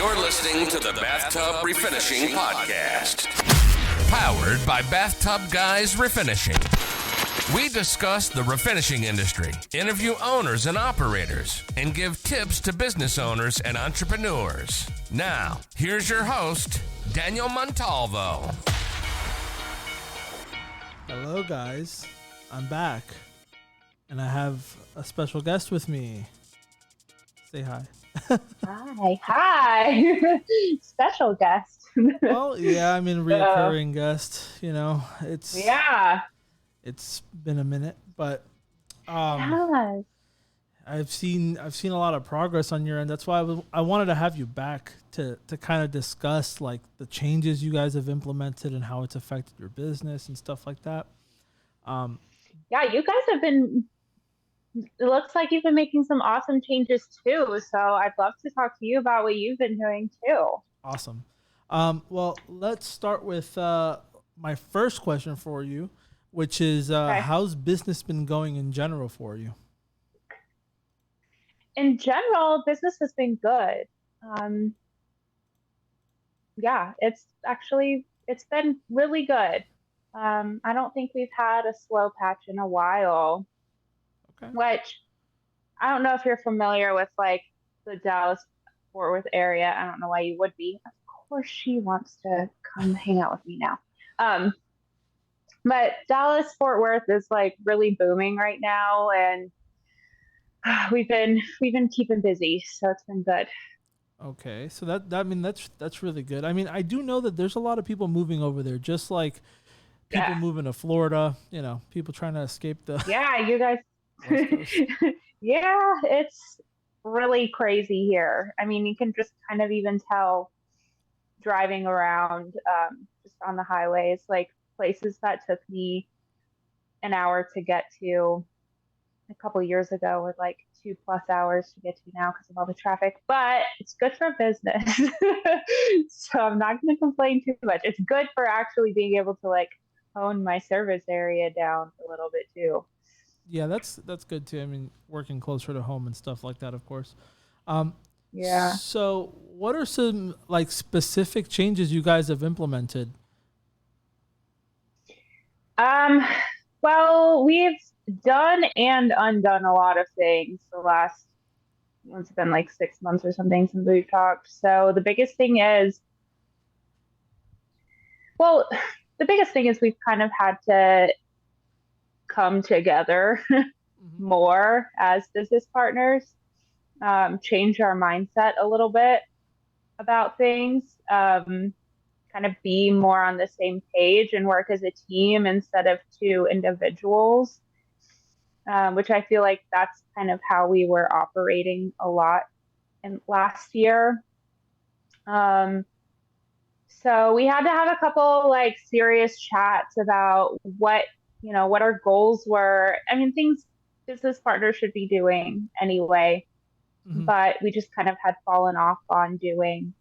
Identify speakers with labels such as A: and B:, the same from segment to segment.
A: You're listening to the Bathtub Refinishing Podcast. Powered by BathTubGuys Refinishing. We discuss the refinishing industry, interview owners and operators, and give tips to business owners and entrepreneurs. Now, here's your host, Daniel Montalvo.
B: Hello, guys. I'm back, and I have a special guest with me. Say hi.
C: Hi. Special guest.
B: Well, yeah, I mean, reoccurring guest. You know, it's been a minute, but I've seen a lot of progress on your end. That's why I wanted to have you back to kind of discuss like the changes you guys have implemented and how it's affected your business and stuff like that.
C: Yeah, you guys have been. It looks like you've been making some awesome changes too. So I'd love to talk to you about what you've been doing too.
B: Awesome. Well, let's start with my first question for you, which is how's business been going in general for you?
C: In general, business has been good. It's been really good. I don't think we've had a slow patch in a while.
B: Okay.
C: Which I don't know if you're familiar with like the Dallas-Fort Worth area. I don't know why you would be. Of course she wants to come hang out with me now. But Dallas-Fort Worth is like really booming right now, and we've been keeping busy, so it's been good.
B: Okay. So that's really good. I mean, I do know that there's a lot of people moving over there, just like people moving to Florida, you know, people trying to escape the
C: you guys. Yeah, it's really crazy here. I mean, you can just kind of even tell driving around just on the highways, like places that took me an hour to get to a couple of years ago were like 2+ hours to get to now because of all the traffic, but it's good for business. So I'm not going to complain too much. It's good for actually being able to like hone my service area down a little bit too.
B: Yeah, that's good too. I mean, working closer to home and stuff like that, of course.
C: Yeah.
B: So what are some like specific changes you guys have implemented?
C: Well, we've done and undone a lot of things the last, it's been like 6 months or something since we've talked. So the biggest thing is we've kind of had to come together more as business partners, change our mindset a little bit about things, kind of be more on the same page and work as a team instead of two individuals, which I feel like that's kind of how we were operating a lot in last year. So we had to have a couple like serious chats about what our goals were. I mean, things business partners should be doing anyway, but we just kind of had fallen off on doing.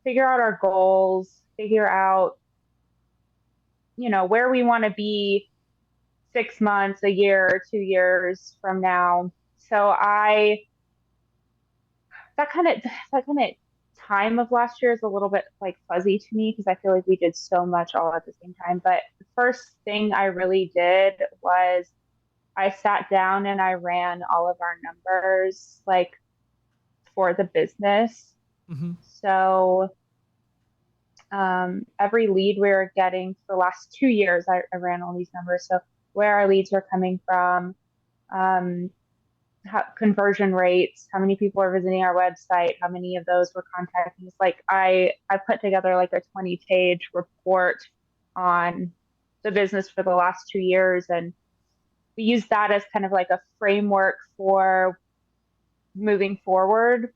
C: Figure out our goals, figure out, where we want to be 6 months, a year, 2 years from now. So that kind of time of last year is a little bit like fuzzy to me because I feel like we did so much all at the same time. But the first thing I really did was I sat down and I ran all of our numbers like for the business. So every lead we were getting for the last 2 years, I ran all these numbers. So where our leads are coming from, conversion rates, how many people are visiting our website, how many of those were contacting us. Like I put together like a 20-page report on the business for the last 2 years, and we use that as kind of like a framework for moving forward.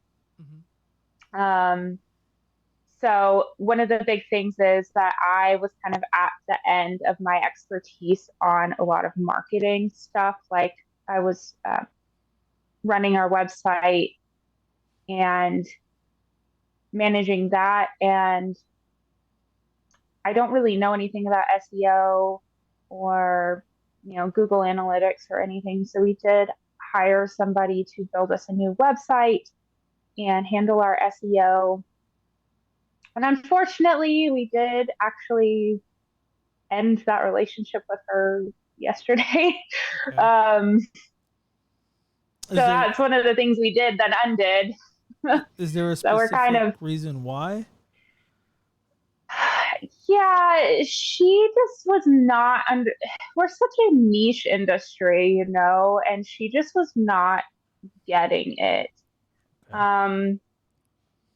C: So one of the big things is that I was kind of at the end of my expertise on a lot of marketing stuff. Like I was running our website and managing that. And I don't really know anything about SEO or, Google Analytics or anything. So we did hire somebody to build us a new website. and handle our SEO. And unfortunately, we did actually end that relationship with her yesterday.
B: Okay.
C: So that's one of the things we did that ended.
B: Is there a specific reason why?
C: Yeah, she just was not under. We're such a niche industry, you know, and she just was not getting it. Okay.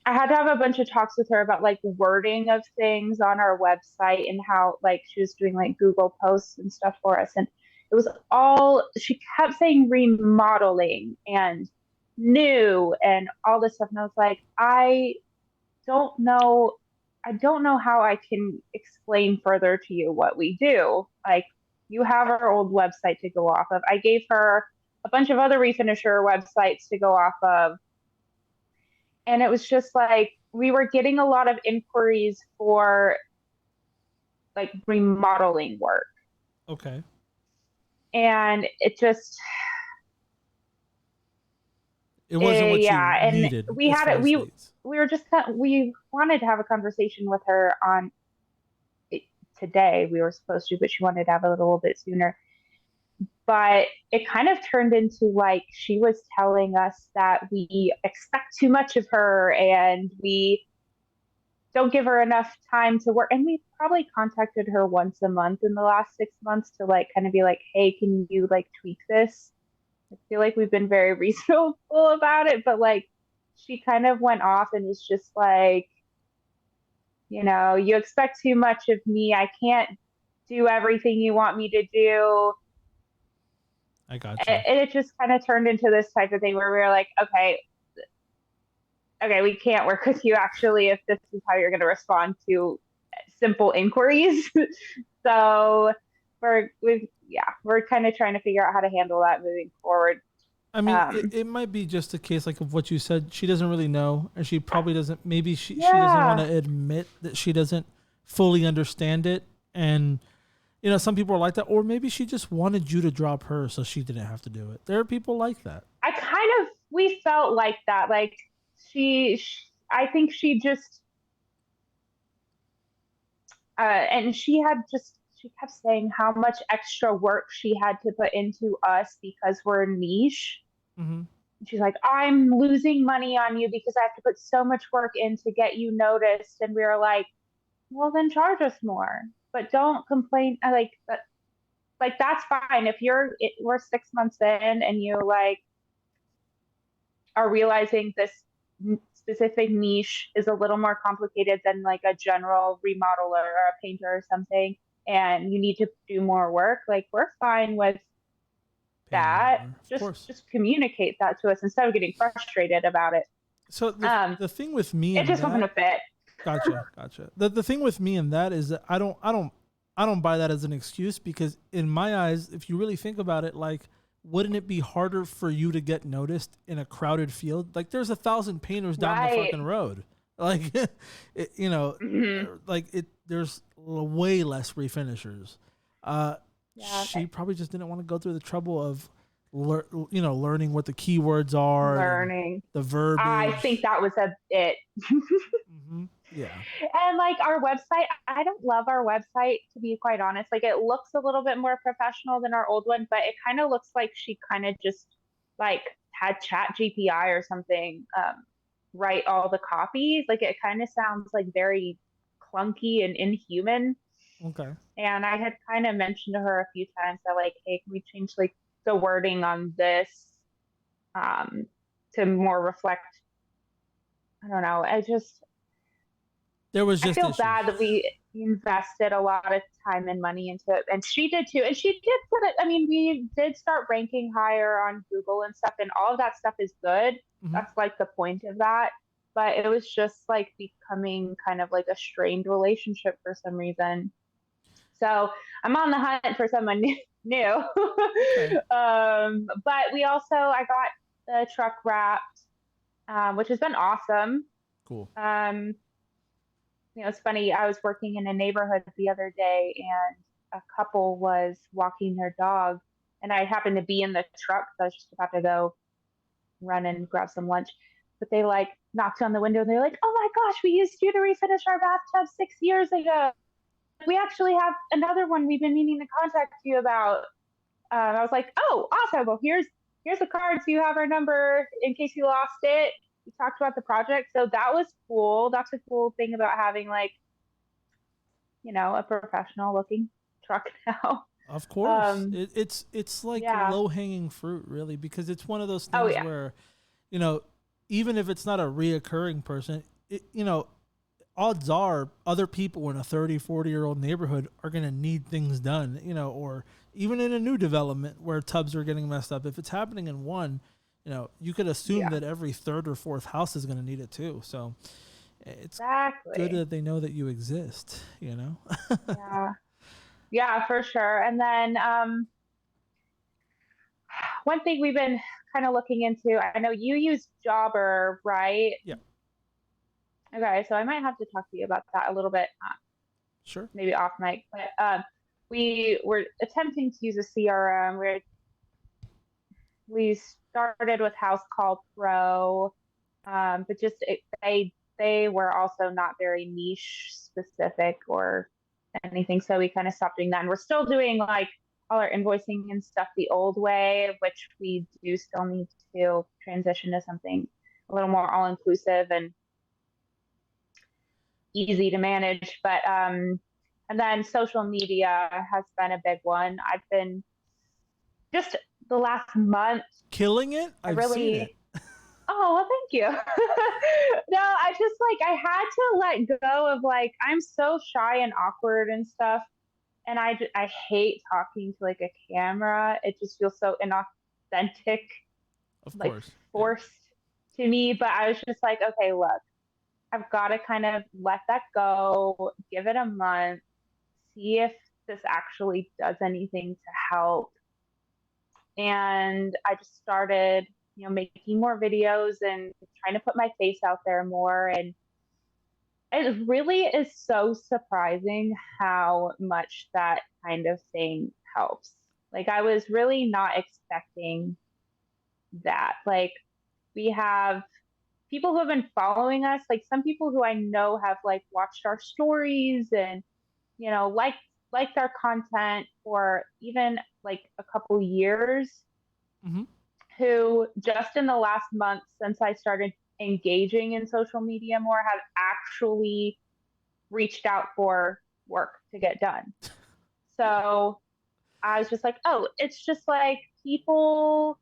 C: I had to have a bunch of talks with her about like wording of things on our website and how like she was doing like Google posts and stuff for us. And it was all, she kept saying remodeling and new and all this stuff. And I was like, don't know. I don't know how I can explain further to you what we do. Like, you have our old website to go off of. I gave her a bunch of other refinisher websites to go off of. And it was just like, we were getting a lot of inquiries for like remodeling work.
B: Okay.
C: And it just,
B: it wasn't what you needed.
C: We had it. We were just, we wanted to have a conversation with her on it today. We were supposed to, but she wanted to have it a little bit sooner. But it kind of turned into like she was telling us that we expect too much of her and we don't give her enough time to work. And we probably contacted her once a month in the last 6 months to like kind of be like, hey, can you like tweak this? I feel like we've been very reasonable about it, but like she kind of went off and was just like, you know, you expect too much of me. I can't do everything you want me to do.
B: I got you.
C: And it just kind of turned into this type of thing where we were like, okay, we can't work with you actually if this is how you're going to respond to simple inquiries. So we're kind of trying to figure out how to handle that moving forward.
B: I mean, it might be just a case like of what you said. She doesn't really know, and she probably doesn't. Maybe she doesn't want to admit that she doesn't fully understand it. And you know, some people are like that, or maybe she just wanted you to drop her so she didn't have to do it. There are people like that.
C: We felt like that. Like I think she just, and she kept saying how much extra work she had to put into us because we're niche.
B: Mm-hmm.
C: She's like, I'm losing money on you because I have to put so much work in to get you noticed. And we were like, well, then charge us more, but don't complain. Like that's fine. If we're 6 months in and you like are realizing this specific niche is a little more complicated than like a general remodeler or a painter or something, and you need to do more work, like we're fine with that. Just communicate that to us instead of getting frustrated about it.
B: So the thing with me,
C: it just wasn't a fit.
B: Gotcha. The thing with me and that is that I don't buy that as an excuse, because in my eyes, if you really think about it, like, wouldn't it be harder for you to get noticed in a crowded field? Like, there's 1,000 painters down the fucking road. Like, there's way less refinishers. She probably just didn't want to go through the trouble of, learning what the keywords are,
C: learning
B: the verbiage.
C: I think that was it.
B: Mm-hmm. Yeah.
C: And like our website, I don't love our website, to be quite honest. Like, it looks a little bit more professional than our old one, but it kind of looks like she kind of just like had Chat GPI or something write all the copies. Like, it kind of sounds like very clunky and inhuman.
B: Okay.
C: And I had kind of mentioned to her a few times that like, hey, can we change like the wording on this to more reflect, I don't know. I feel bad that we invested a lot of time and money into it, and she did too. And she did put it. I mean, we did start ranking higher on Google and stuff, and all of that stuff is good. Mm-hmm. That's like the point of that. But it was just like becoming kind of like a strained relationship for some reason. So I'm on the hunt for someone new. Okay. But I got the truck wrapped, which has been awesome.
B: Cool.
C: It's funny. I was working in a neighborhood the other day, and a couple was walking their dog, and I happened to be in the truck, so I was just about to go run and grab some lunch. but they like knocked on the window and they're like, oh my gosh, we used you to refinish our bathtub 6 years ago. We actually have another one we've been meaning to contact you about. I was like, oh, awesome. Well, here's the card, so you have our number in case you lost it. We talked about the project, so that was cool. That's a cool thing about having like, a professional looking truck now.
B: Of course, it's like low hanging fruit, really, because it's one of those things where, even if it's not a reoccurring person, odds are other people in a 30, 40-year-old neighborhood are going to need things done, or even in a new development where tubs are getting messed up. If it's happening in one, you could assume that every third or fourth house is going to need it too. So it's good that they know that you exist,
C: Yeah, for sure. And then one thing we've been kind of looking into, I know you use Jobber, right?
B: Yeah.
C: Okay, so I might have to talk to you about that a little bit.
B: Sure.
C: Maybe off mic. But we were attempting to use a CRM. We started with House Call Pro, but just they were also not very niche specific or anything, so we kind of stopped doing that. And we're still doing like all our invoicing and stuff the old way, which we do still need to transition to something a little more all-inclusive and easy to manage. But and then social media has been a big one. I've been just the last month
B: killing it. I've seen it.
C: Oh, well, thank you. No, I just I had to let go of I'm so shy and awkward and stuff. And I hate talking to a camera. It just feels so inauthentic,
B: of course,
C: forced to me. But I was just like, okay, look, I've got to kind of let that go, give it a month, see if this actually does anything to help. And I just started making more videos and trying to put my face out there more. And it really is so surprising how much that kind of thing helps. I was really not expecting that. We have people who have been following us, some people who I know have watched our stories and, liked our content for even a couple years.
B: Mm-hmm.
C: Who just in the last month since I started engaging in social media more have actually reached out for work to get done. So I was just like, oh, it's just people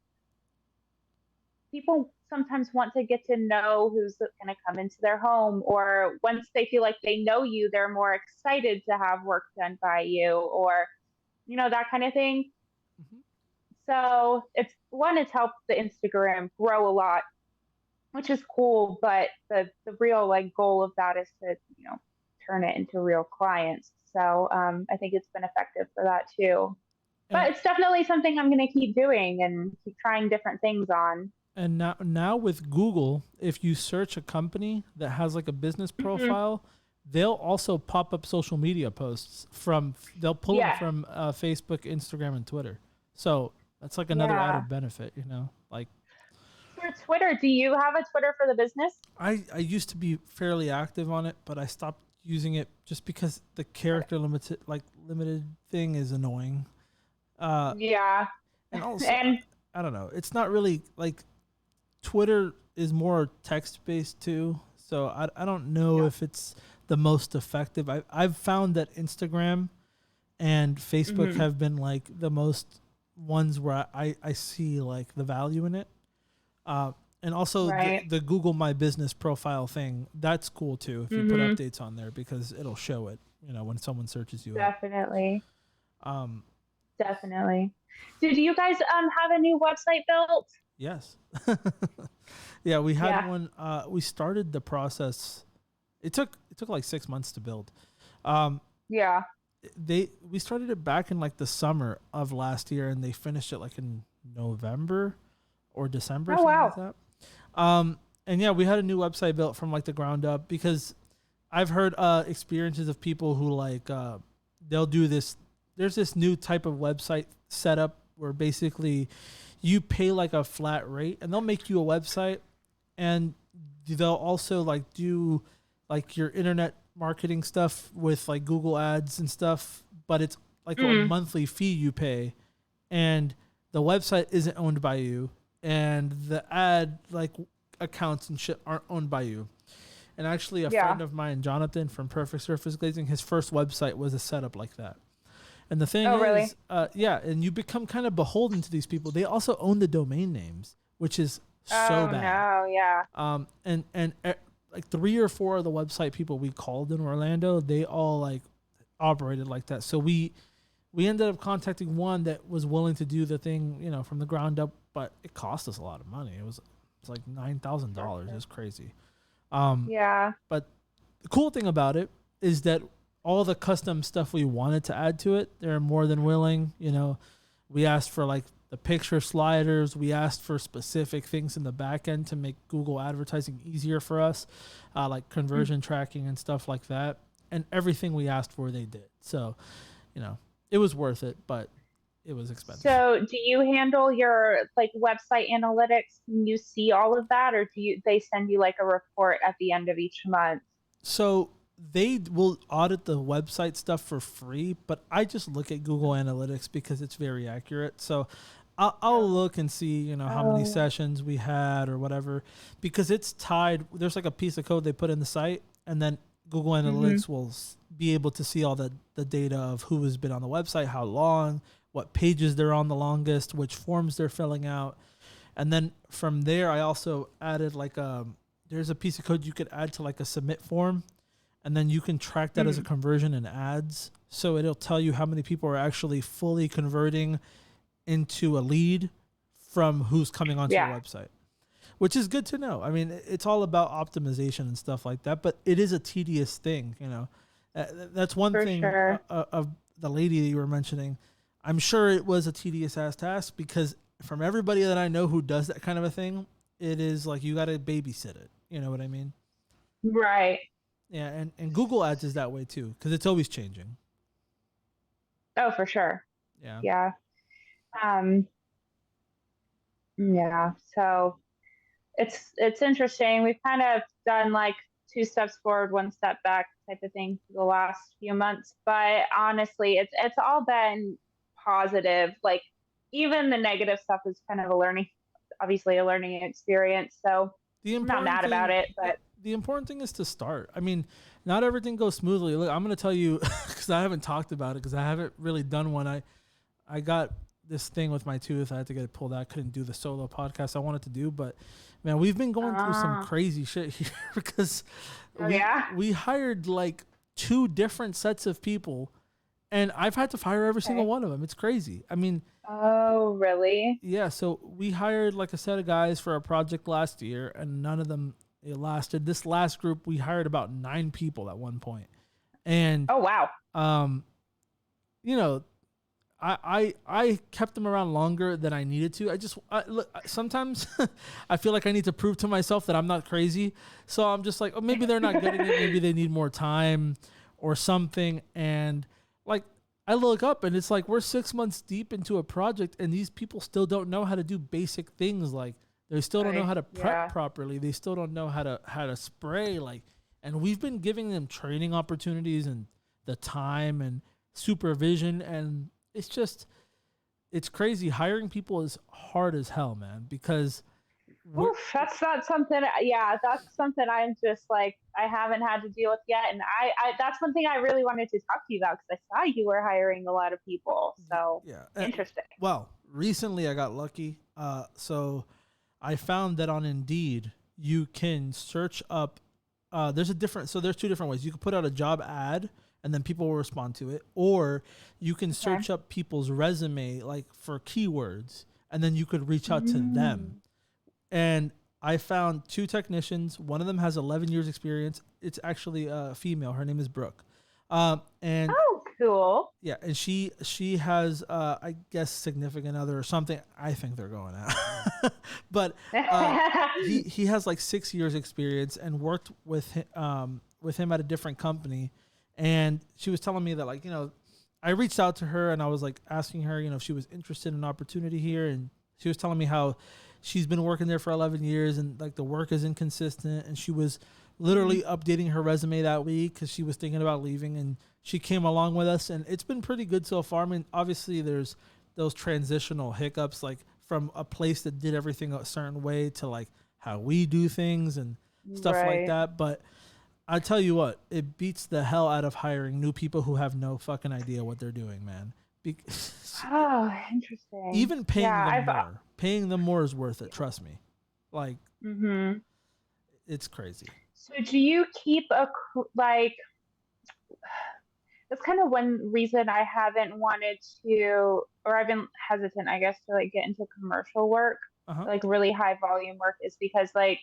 C: sometimes want to get to know who's going to come into their home, or once they feel like they know you, they're more excited to have work done by you, or that kind of thing. Mm-hmm. So it's helped the Instagram grow a lot, which is cool. But the real goal of that is to, turn it into real clients. So I think it's been effective for that too. But it's definitely something I'm going to keep doing and keep trying different things on.
B: And now with Google, if you search a company that has a business profile, mm-hmm. they'll also pop up social media posts they'll pull it from Facebook, Instagram, and Twitter. So that's another added benefit,
C: For Twitter, do you have a Twitter for the business?
B: I used to be fairly active on it, but I stopped using it just because the character limited thing is annoying.
C: Yeah.
B: And also, I don't know. It's not really Twitter is more text-based too, so I don't know if it's the most effective. I've found that Instagram and Facebook mm-hmm. have been the most ones where I see the value in it. And also the Google My Business profile thing, that's cool too if you mm-hmm. put updates on there, because it'll show it, when someone searches you.
C: Definitely. Definitely. So do you guys have a new website built?
B: Yes. Yeah, we had one. We started the process. It took 6 months to build.
C: Yeah.
B: We started it back in the summer of last year, and they finished it in November or December.
C: Oh, wow.
B: Like that. And yeah, we had a new website built from the ground up, because I've heard experiences of people who they'll do this. There's this new type of website setup where basically you pay a flat rate and they'll make you a website, and they'll also like do like your internet marketing stuff with like Google ads and stuff, but it's like a monthly fee you pay, and the website isn't owned by you, and the ad like accounts and shit aren't owned by you. And actually a friend of mine, Jonathan from Perfect Surface Glazing, his first website was a setup like that. And the thing is, and you become kind of beholden to these people. They also own the domain names, which is so bad.
C: Oh, no, yeah.
B: And like 3 or 4 of the website people we called in Orlando, they all like operated like that. So we ended up contacting one that was willing to do the thing, you know, from the ground up, but it cost us a lot of money. It's like $9,000. It's crazy. But the cool thing about it is that all the custom stuff we wanted to add to it, they're more than willing. You know, we asked for like the picture sliders. We asked for specific things in the back end to make Google advertising easier for us, like conversion tracking and stuff like that. And everything we asked for, they did. So, you know, it was worth it, but it was expensive.
C: So do you handle your like website analytics? Can you see all of that, or they send you like a report at the end of each month?
B: So they will audit the website stuff for free, but I just look at Google Analytics because it's very accurate. So I'll look and see, you know, how many sessions we had or whatever, because it's tied. There's like a piece of code they put in the site, and then Google Analytics will be able to see all the data of who has been on the website, how long, what pages they're on the longest, which forms they're filling out. And then from there, I also added like there's a piece of code you could add to like a submit form, and then you can track that as a conversion in ads. So it'll tell you how many people are actually fully converting into a lead from who's coming onto your website, which is good to know. I mean, it's all about optimization and stuff like that, but it is a tedious thing, you know. That's one thing of the lady that you were mentioning. I'm sure it was a tedious ass task, because from everybody that I know who does that kind of a thing, it is like you got to babysit it. You know what I mean?
C: Right.
B: Yeah, and Google Ads is that way too, because it's always changing.
C: Oh, for sure.
B: Yeah.
C: Yeah. Yeah. So it's interesting. We've kind of done like 2 steps forward, 1 step back type of thing for the last few months. But honestly, it's all been positive. Like even the negative stuff is kind of a learning experience. So I'm not mad about it, but
B: the important thing is to start. I mean, not everything goes smoothly. Look, I'm going to tell you, because I haven't talked about it, because I haven't really done one. I got this thing with my tooth. I had to get it pulled out. I couldn't do the solo podcast I wanted to do, but man, we've been going through some crazy shit here because we hired like 2 different sets of people, and I've had to fire every single one of them. It's crazy. I mean,
C: oh, really?
B: Yeah. So we hired like a set of guys for a project last year, and none of them lasted. This last group, we hired about 9 people at one point. And
C: oh, wow.
B: You know, I kept them around longer than I needed to. Look, sometimes I feel like I need to prove to myself that I'm not crazy. So I'm just like, oh, maybe they're not getting it. Maybe they need more time or something. And like, I look up and it's like, we're 6 months deep into a project and these people still don't know how to do basic things. Like they still don't know how to prep properly. They still don't know how to spray. Like, and we've been giving them training opportunities and the time and supervision, and it's crazy. Hiring people is hard as hell, man, because
C: that's not something. Yeah, that's something I'm just like, I haven't had to deal with yet. And I that's one thing I really wanted to talk to you about, because I saw you were hiring a lot of people. So interesting.
B: Well, recently I got lucky. So I found that on Indeed, you can search up, there's 2 different ways. You can put out a job ad and then people will respond to it, or you can search up people's resume like for keywords, and then you could reach out to them. And I found 2 technicians. One of them has 11 years experience. It's actually a female. Her name is Brooke. And
C: oh, cool.
B: Yeah, and she has I guess significant other or something. I think they're going out. But he has like 6 years experience and worked with him at a different company. And she was telling me that, like, you know, I reached out to her and I was like asking her, you know, if she was interested in an opportunity here, and she was telling me how she's been working there for 11 years and like the work is inconsistent, and she was literally updating her resume that week because she was thinking about leaving, and she came along with us, and it's been pretty good so far. I mean, obviously there's those transitional hiccups, like from a place that did everything a certain way to like how we do things and stuff like that. But I tell you what, it beats the hell out of hiring new people who have no fucking idea what they're doing, man.
C: Oh, interesting.
B: Even paying them more is worth it. Trust me. Like, it's crazy.
C: So do you keep like, that's kind of one reason I haven't wanted to, or I've been hesitant, I guess, to like get into commercial work, like really high volume work, is because like,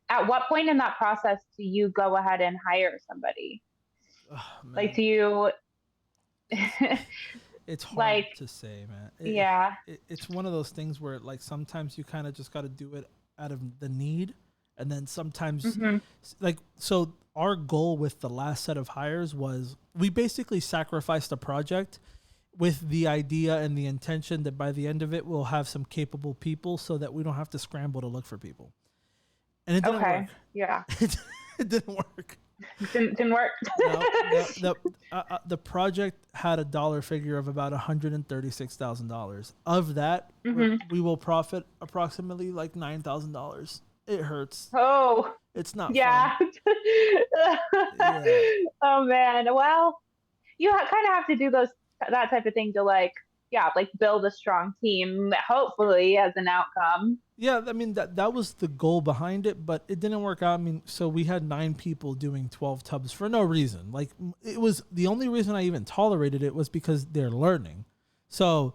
C: at what point in that process do you go ahead and hire somebody? Like, do you?
B: It's hard to say, man. It's one of those things where like sometimes you kind of just got to do it out of the need, and then sometimes like, so our goal with the last set of hires was we basically sacrificed a project with the idea and the intention that by the end of it we'll have some capable people so that we don't have to scramble to look for people. And it didn't work.
C: Yeah.
B: It didn't work.
C: Didn't work.
B: The project had a dollar figure of about $136,000. Of that, we will profit approximately like $9,000. It hurts.
C: Oh,
B: it's not.
C: Yeah.
B: Fun. Yeah.
C: Oh man. Well, you kind of have to do that type of thing to like build a strong team, hopefully as an outcome.
B: Yeah, I mean that was the goal behind it, but it didn't work out. I mean, so we had 9 people doing 12 tubs for no reason. Like, it was the only reason I even tolerated it was because they're learning. So,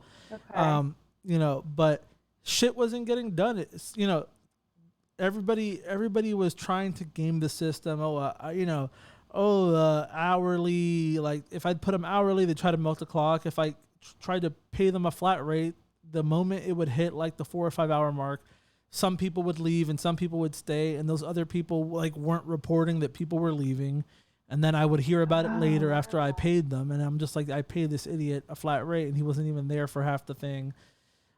B: but shit wasn't getting done. It's, everybody was trying to game the system. Hourly. Like, if I'd put them hourly, they try to milk the clock. If I tried to pay them a flat rate, the moment it would hit like the 4 or 5 hour mark, some people would leave and some people would stay, and those other people like weren't reporting that people were leaving, and then I would hear about it later after I paid them, and I'm just like, I paid this idiot a flat rate and he wasn't even there for half the thing.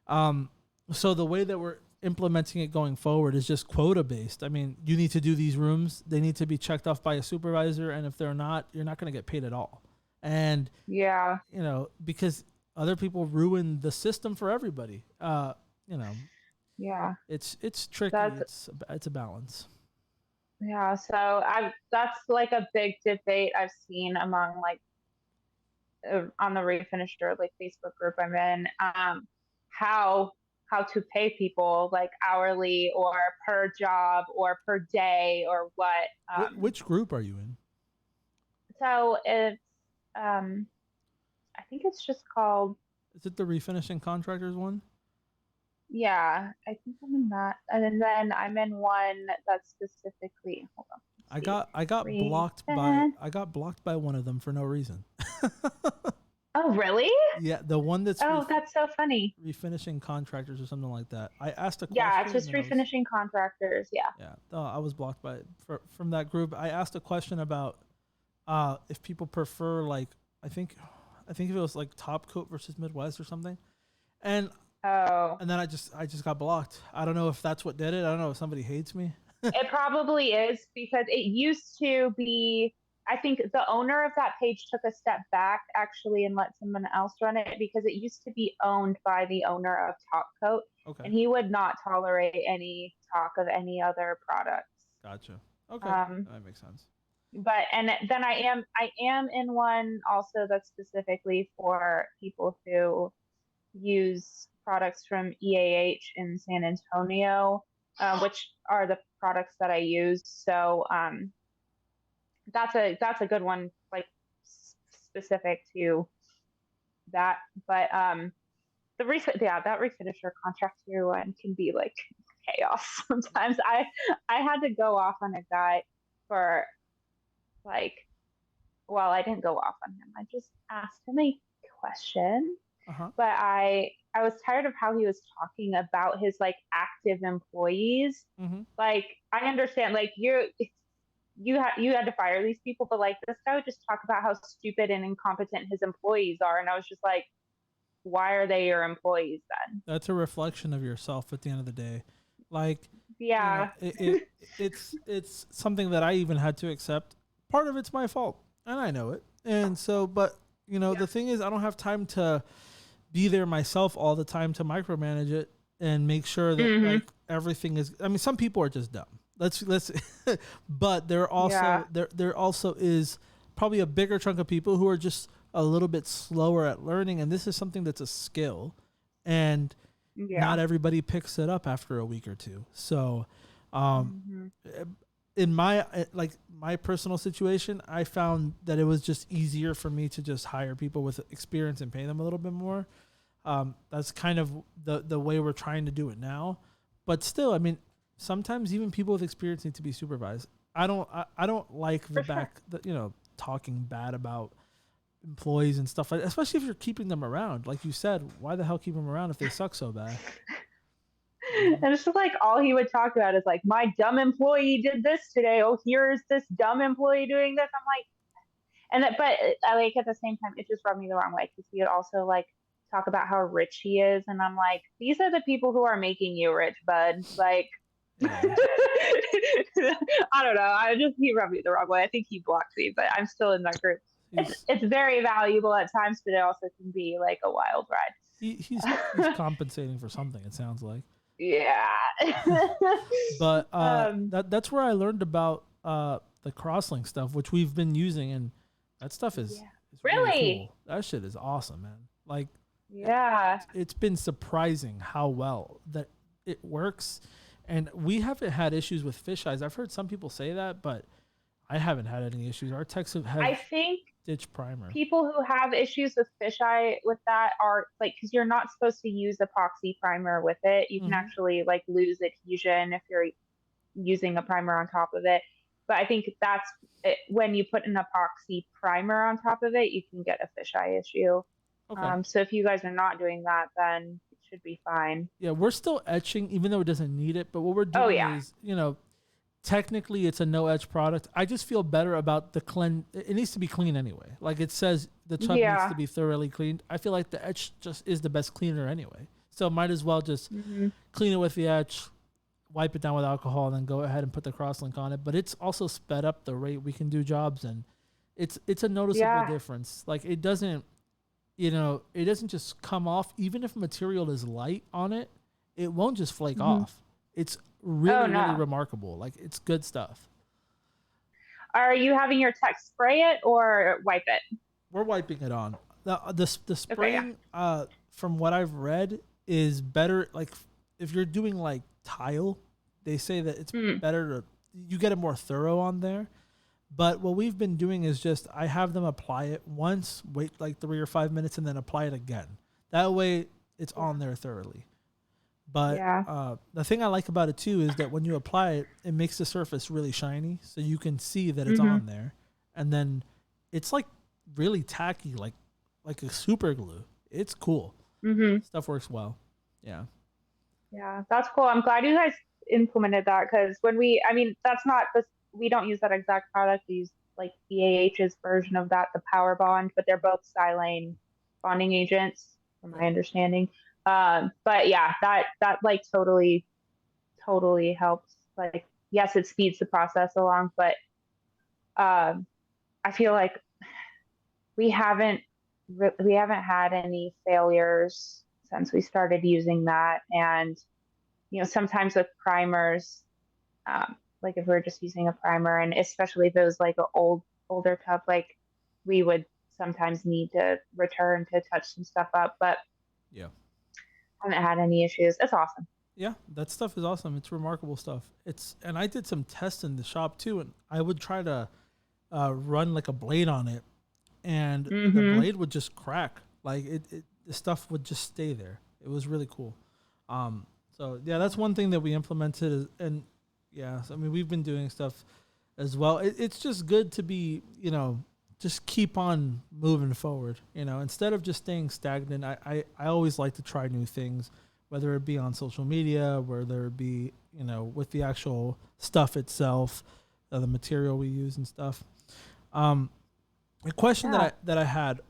B: So the way that we're implementing it going forward is just quota based. I mean, you need to do these rooms, they need to be checked off by a supervisor, and if they're not, you're not going to get paid at all. And because other people ruin the system for everybody.
C: Yeah.
B: It's tricky. It's a balance.
C: Yeah. So that's like a big debate I've seen among like on the Refinisher like Facebook group I'm in. How to pay people like hourly or per job or per day or what.
B: Which group are you in?
C: So it's I think it's just called.
B: Is it the Refinishing Contractors one?
C: Yeah, I think I'm in that, and then I'm in one that's specifically. Hold on.
B: I got blocked by one of them for no reason.
C: Oh really?
B: Yeah, the one that's.
C: Oh, that's so funny.
B: Refinishing Contractors or something like that. I asked a question.
C: Yeah, it's just Refinishing Contractors. Yeah.
B: Yeah, I was blocked from that group. I asked a question about if people prefer like I think if it was like Top Coat versus Midwest or something, and then I just got blocked. I don't know if that's what did it. I don't know if somebody hates me.
C: It probably is, because it used to be. I think the owner of that page took a step back actually and let someone else run it, because it used to be owned by the owner of Top Coat, and he would not tolerate any talk of any other products.
B: Gotcha. Okay, that makes sense.
C: But and then I am in one also that's specifically for people who use products from EAH in San Antonio, which are the products that I use. So that's a good one, like specific to that. But that Refinisher contractor one can be like chaos sometimes. I had to go off on a guy for like, well, I didn't go off on him. I just asked him a question, but I was tired of how he was talking about his like active employees. Like, I understand, like you had to fire these people, but like this guy would just talk about how stupid and incompetent his employees are, and I was just like, why are they your employees then?
B: That's a reflection of yourself at the end of the day. Like,
C: yeah,
B: it's something that I even had to accept. Part of it's my fault, and I know it. And so, but the thing is, I don't have time to be there myself all the time to micromanage it and make sure that like everything is. I mean, some people are just dumb. Let's, but there also is probably a bigger chunk of people who are just a little bit slower at learning, and this is something that's a skill, and not everybody picks it up after a week or two. So, in my personal situation, I found that it was just easier for me to just hire people with experience and pay them a little bit more. That's kind of the way we're trying to do it now. But still, I mean, sometimes even people with experience need to be supervised. I don't like talking bad about employees and stuff like that, especially if you're keeping them around. Like you said, why the hell keep them around if they suck so bad?
C: And it's just like all he would talk about is like, my dumb employee did this today. Oh, here's this dumb employee doing this. I'm like, but I like at the same time, it just rubbed me the wrong way because he would also like talk about how rich he is, and I'm like, these are the people who are making you rich, bud. Like, I don't know. He rubbed me the wrong way. I think he blocked me, but I'm still in that group. It's very valuable at times, but it also can be like a wild ride.
B: He's compensating for something, it sounds like.
C: Yeah.
B: But that's where I learned about the crosslink stuff, which we've been using, and that stuff is really cool. That shit is awesome, man. Like, it's been surprising how well that it works, and we haven't had issues with fisheyes. I've heard some people say that, but I haven't had any issues. Our techs have had, I think, ditch primer.
C: People who have issues with fisheye with that are like, because you're not supposed to use epoxy primer with it. You can actually like lose adhesion if you're using a primer on top of it. But I think that's it. When you put an epoxy primer on top of it, you can get a fisheye issue. Okay. So if you guys are not doing that, then it should be fine.
B: Yeah, we're still etching, even though it doesn't need it. But what we're doing is, technically it's a no etch product. I just feel better about the clean. It needs to be clean anyway. Like it says, the tub needs to be thoroughly cleaned. I feel like the etch just is the best cleaner anyway. So might as well just clean it with the etch, wipe it down with alcohol, and then go ahead and put the crosslink on it. But it's also sped up the rate we can do jobs, and it's a noticeable difference. Like it doesn't just come off. Even if material is light on it, it won't just flake off. It's really remarkable. Like it's good stuff.
C: Are you having your tech spray it or wipe it?
B: We're wiping it on. The spraying, from what I've read, is better. Like if you're doing like tile, they say that it's better you get it more thorough on there. But what we've been doing is just I have them apply it once, wait like 3 or 5 minutes, and then apply it again. That way it's on there thoroughly. But the thing I like about it too is that when you apply it, it makes the surface really shiny, so you can see that it's on there, and then it's like really tacky, like a super glue. It's cool. Stuff works well. Yeah, that's cool. I'm glad you guys implemented that, because that's not this. We don't use that exact product. We use like BAH's version of that, the Power Bond, but they're both silane bonding agents, from my understanding. But yeah, that like totally helps. Like, yes, it speeds the process along, but I feel like we haven't had any failures since we started using that. And sometimes with primers, like if we're just using a primer, and especially if it was like an older tub, like we would sometimes need to return to touch some stuff up, but haven't had any issues. It's awesome. Yeah, that stuff is awesome. It's remarkable stuff. And I did some tests in the shop too, and I would try to run like a blade on it, and the blade would just crack. Like the stuff would just stay there. It was really cool. So yeah, that's one thing that we implemented, and so, I mean, we've been doing stuff as well. It's just good to be, just keep on moving forward, instead of just staying stagnant. I always like to try new things, whether it be on social media, whether it be, with the actual stuff itself, the material we use and stuff. A question that I had,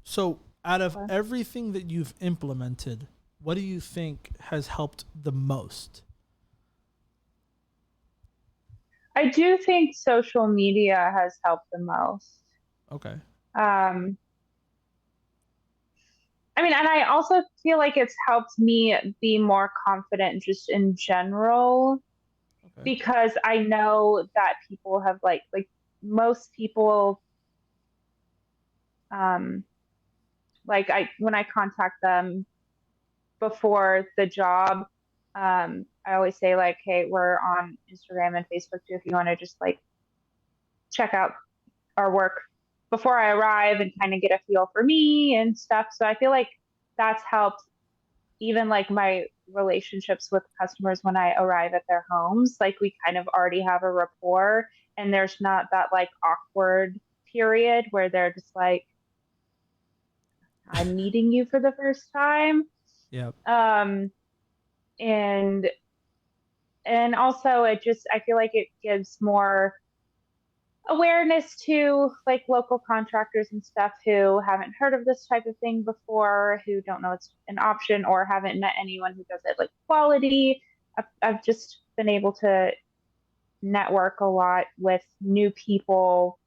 B: so Out of everything that you've implemented, what do you think has helped the most?
C: I do think social media has helped the most.
B: Okay.
C: I mean, and I also feel like it's helped me be more confident just in general, because I know that people have like most people, like when I contact them before the job, I always say like, hey, we're on Instagram and Facebook too, if you want to just like check out our work before I arrive and kind of get a feel for me and stuff. So I feel like that's helped even like my relationships with customers when I arrive at their homes. Like we kind of already have a rapport, and there's not that like awkward period where they're just like, I'm meeting you for the first time.
B: Yep.
C: And also I feel like it gives more awareness to like local contractors and stuff who haven't heard of this type of thing before, who don't know it's an option, or haven't met anyone who does it like quality. I've just been able to network a lot with new people.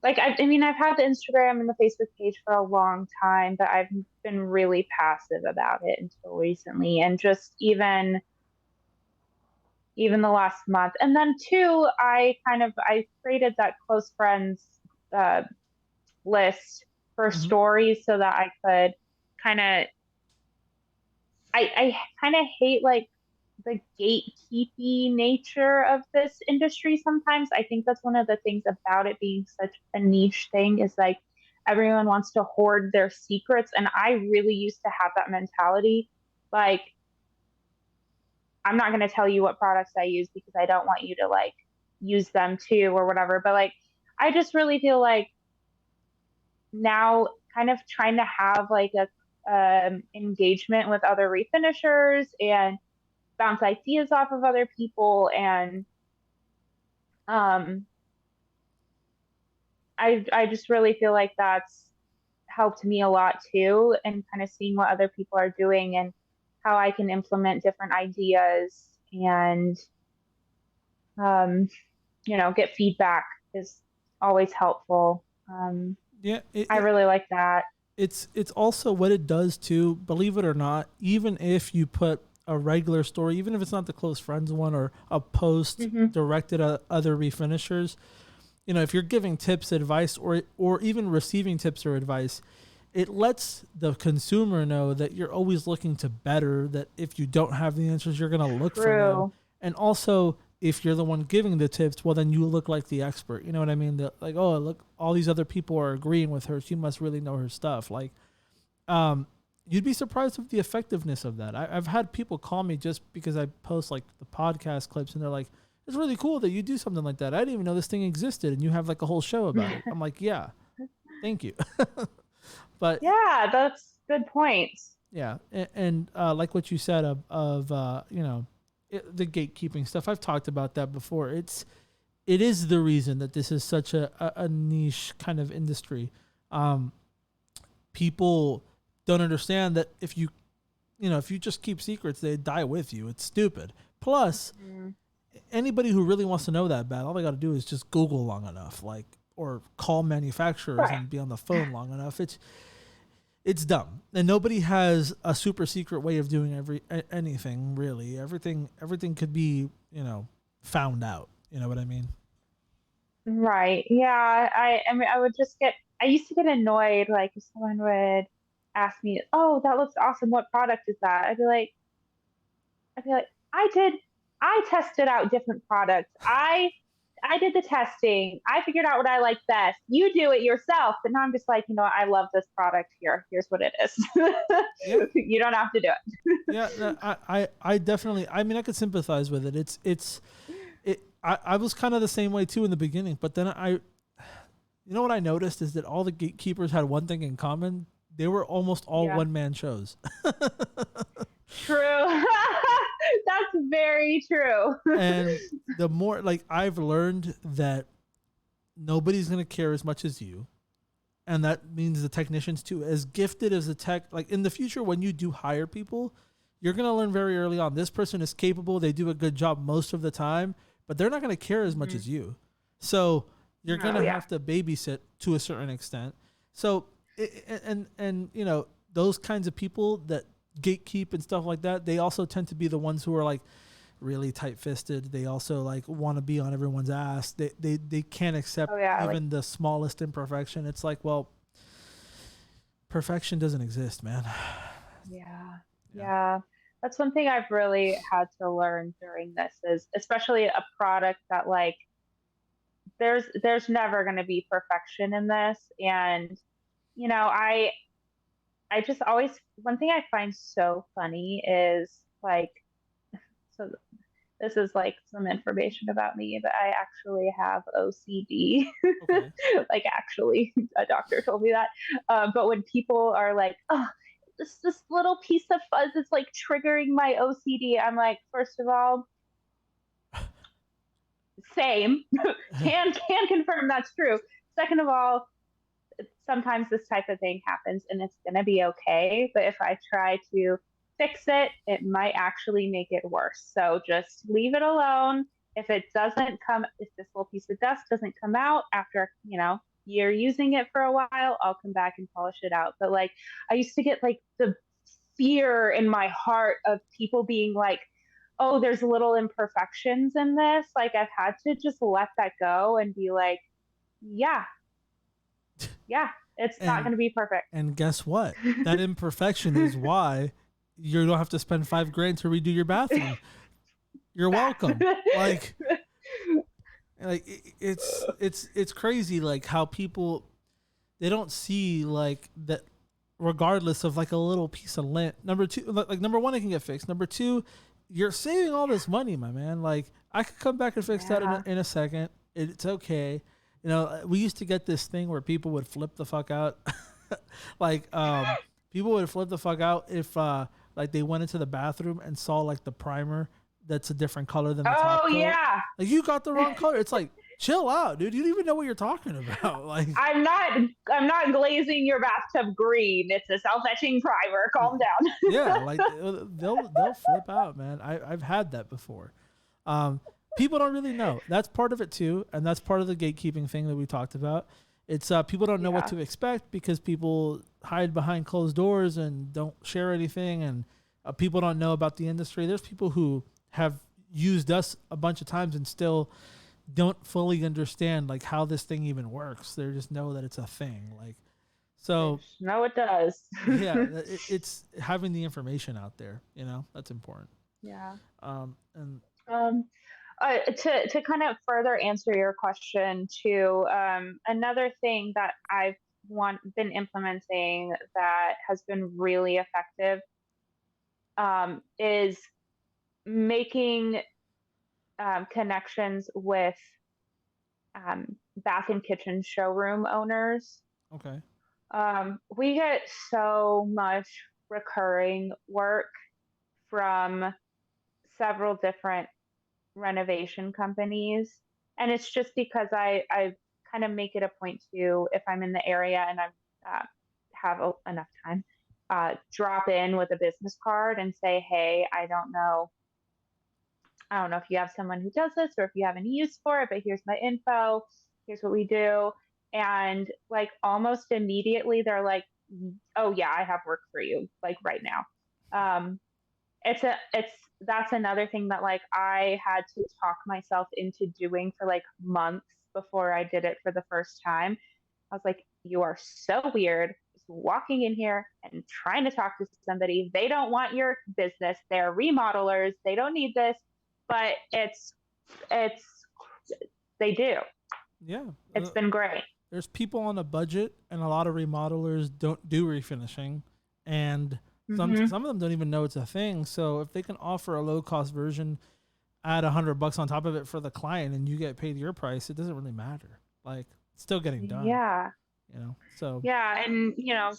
C: Like, I mean, I've had the Instagram and the Facebook page for a long time, but I've been really passive about it until recently. And just even the last month. And then two, I created that close friends list for stories so that I could I kind of hate like the gatekeepy nature of this industry sometimes. I think that's one of the things about it being such a niche thing, is like everyone wants to hoard their secrets. And I really used to have that mentality. Like, I'm not going to tell you what products I use because I don't want you to like use them too or whatever. But like, I just really feel like now kind of trying to have like a engagement with other refinishers and bounce ideas off of other people. And I just really feel like that's helped me a lot too, and kind of seeing what other people are doing and how I can implement different ideas and get feedback is always helpful. I really like that.
B: It's also what it does too, believe it or not, even if you put a regular story, even if it's not the close friends one, or a post directed at other refinishers, if you're giving tips, advice, or even receiving tips or advice, it lets the consumer know that you're always looking to better, that if you don't have the answers, you're going to look for them. And also, if you're the one giving the tips, well, then you look like the expert. You know what I mean? Like, oh, look, all these other people are agreeing with her. She must really know her stuff. Like, you'd be surprised with the effectiveness of that. I've had people call me just because I post like the podcast clips, and they're like, it's really cool that you do something like that. I didn't even know this thing existed, and you have like a whole show about it. I'm like, yeah, thank you. But
C: yeah, that's good points.
B: Yeah. And like what you said of the gatekeeping stuff, I've talked about that before. It is the reason that this is such a niche kind of industry. People don't understand that if you just keep secrets, they die with you. It's stupid. Plus, anybody who really wants to know that bad, all they got to do is just Google long enough, or call manufacturers and be on the phone long enough. It's dumb, and nobody has a super secret way of doing anything really. Everything could be found out. You know what I mean?
C: Right. Yeah. I mean, I used to get annoyed, like if someone would ask me, "Oh, that looks awesome. What product is that?" I'd be like, I tested out different products. I did the testing. I figured out what I like best. You do it yourself. But now I'm just like, I love this product here. Here's what it is. Yeah. You don't have to do it.
B: Yeah, no, I definitely, I mean, I could sympathize with it. I was kind of the same way too in the beginning, but then what I noticed is that all the gatekeepers had one thing in common. They were almost all one-man shows.
C: True. That's very true.
B: And the more, I've learned that nobody's going to care as much as you. And that means the technicians too, as gifted as the tech, like in the future, when you do hire people, you're going to learn very early on, this person is capable. They do a good job most of the time, but they're not going to care as much as you. So you're going to have to babysit to a certain extent. So, and you know, those kinds of people that gatekeep and stuff like that, they also tend to be the ones who are like really tight-fisted. They also like want to be on everyone's ass. They can't accept even the smallest imperfection. It's like, well, perfection doesn't exist, man.
C: Yeah. That's one thing I've really had to learn during this, is especially a product that like there's never going to be perfection in this. And you know, I just always, one thing I find so funny is like, so this is like some information about me, but I actually have OCD. Okay. Like actually, a doctor told me that. But when people are like, oh, this little piece of fuzz is like triggering my OCD, I'm like, first of all, same. can confirm that's true. Second of all, sometimes this type of thing happens and it's going to be okay. But if I try to fix it, it might actually make it worse. So just leave it alone. If this little piece of dust doesn't come out after, you know, you're using it for a while, I'll come back and polish it out. But like, I used to get like the fear in my heart of people being like, oh, there's little imperfections in this. Like I've had to just let that go and be like, yeah, it's not going to be perfect.
B: And guess what? That imperfection is why you don't have to spend $5,000 to redo your bathroom. You're welcome. Like it's crazy, like how people, they don't see like that, regardless of like a little piece of lint. Number one, it can get fixed. Number two, you're saving all this money, my man. Like I could come back and fix that in a second. It's okay. You know, we used to get this thing where people would flip the fuck out. Like, people would flip the fuck out if, like, they went into the bathroom and saw, like, the primer that's a different color than the top coat.
C: Yeah.
B: Like, you got the wrong color. It's like, chill out, dude. You don't even know what you're talking about. Like,
C: I'm not glazing your bathtub green. It's a self-etching primer. Calm down.
B: Yeah, like, they'll flip out, man. I've had that before. People don't really know. That's part of it too, and that's part of the gatekeeping thing that we talked about. It's people don't know what to expect because people hide behind closed doors and don't share anything, and people don't know about the industry. There's people who have used us a bunch of times and still don't fully understand like how this thing even works. They just know that it's a thing. Like, so
C: no, it does.
B: Yeah, it's having the information out there. You know, that's important.
C: Yeah. To kind of further answer your question too, another thing that I've been implementing that has been really effective is making connections with bath and kitchen showroom owners.
B: Okay.
C: We get so much recurring work from several different renovation companies, and it's just because I kind of make it a point to, if I'm in the area and I have enough time, drop in with a business card and say, hey, I don't know if you have someone who does this or if you have any use for it, but here's my info, here's what we do. And like almost immediately they're like, oh yeah, I have work for you, like right now. That's another thing that like I had to talk myself into doing for like months before I did it for the first time. I was like, you are so weird just walking in here and trying to talk to somebody. They don't want your business. They're remodelers. They don't need this, but they do.
B: Yeah.
C: It's been great.
B: There's people on a budget, and a lot of remodelers don't do refinishing, and some of them don't even know it's a thing. So if they can offer a low cost version, add $100 on top of it for the client, and you get paid your price, it doesn't really matter. Like, it's still getting done.
C: Yeah.
B: You know. So.
C: Yeah, and you know,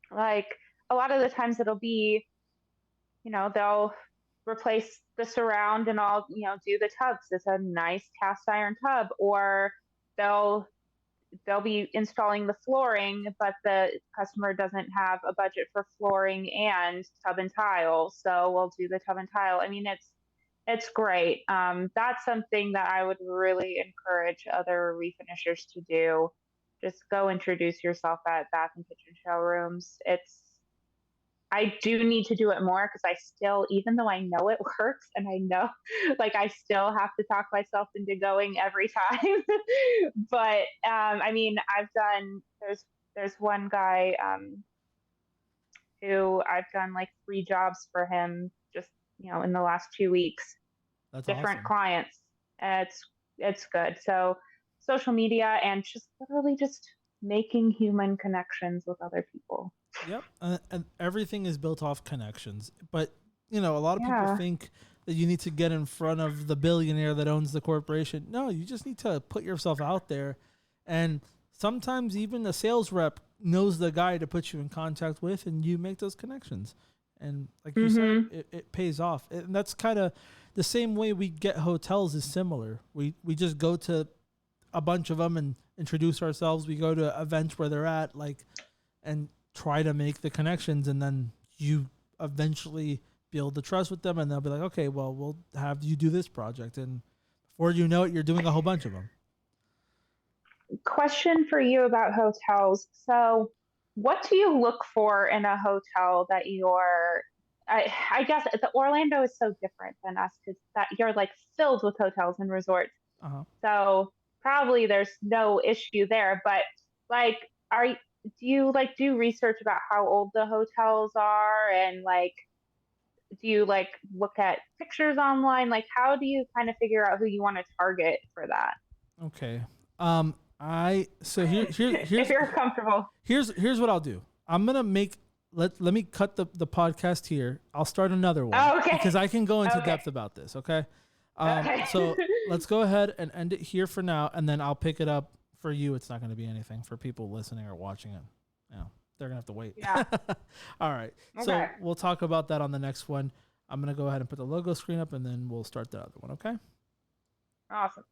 C: like a lot of the times it'll be, you know, they'll replace the surround and I'll, you know, do the tubs. It's a nice cast iron tub, or they'll they'll be installing the flooring, but the customer doesn't have a budget for flooring and tub and tile. So we'll do the tub and tile. I mean, it's great. That's something that I would really encourage other refinishers to do. Just go introduce yourself at bath and kitchen showrooms. I do need to do it more because I still, even though I know it works and I know, like, I still have to talk myself into going every time. But I mean, there's one guy who I've done like 3 jobs for him just, in the last 2 weeks.
B: That's
C: different
B: awesome.
C: Clients. It's good. So social media and just literally just making human connections with other people.
B: Yep. And everything is built off connections. But, a lot of people think that you need to get in front of the billionaire that owns the corporation. No, you just need to put yourself out there. And sometimes even a sales rep knows the guy to put you in contact with, and you make those connections. And like you said, it pays off. And that's kind of the same way we get hotels is similar. We just go to a bunch of them and introduce ourselves. We go to events where they're at, and try to make the connections, and then you eventually build the trust with them, and they'll be like, okay, well, we'll have you do this project. And before you know it, you're doing a whole bunch of them.
C: Question for you about hotels. So what do you look for in a hotel that I guess the Orlando is so different than us because that you're like filled with hotels and resorts.
B: Uh-huh.
C: So probably there's no issue there, but like, do you like do research about how old the hotels are, and like, do you like look at pictures online? Like, how do you kind of figure out who you want to target for that?
B: Okay. Here's
C: if you're comfortable.
B: Here's what I'll do. I'm gonna let me cut the podcast here. I'll start another one.
C: Oh, okay.
B: Because I can go into depth about this. Okay. So let's go ahead and end it here for now, and then I'll pick it up for you. It's not going to be anything for people listening or watching it. They're gonna have to wait.
C: Yeah.
B: All right.
C: Okay.
B: So we'll talk about that on the next one. I'm gonna go ahead and put the logo screen up, and then we'll start the other one. Okay.
C: Awesome.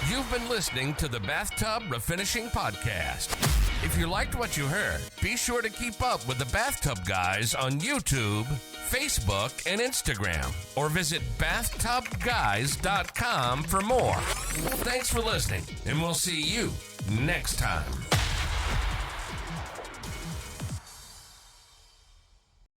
A: You've been listening to the Bathtub Refinishing Podcast. If you liked what you heard, be sure to keep up with the Bathtub Guys on YouTube, Facebook, and Instagram, or visit BathTubGuys.com for more. Thanks for listening, and we'll see you next time.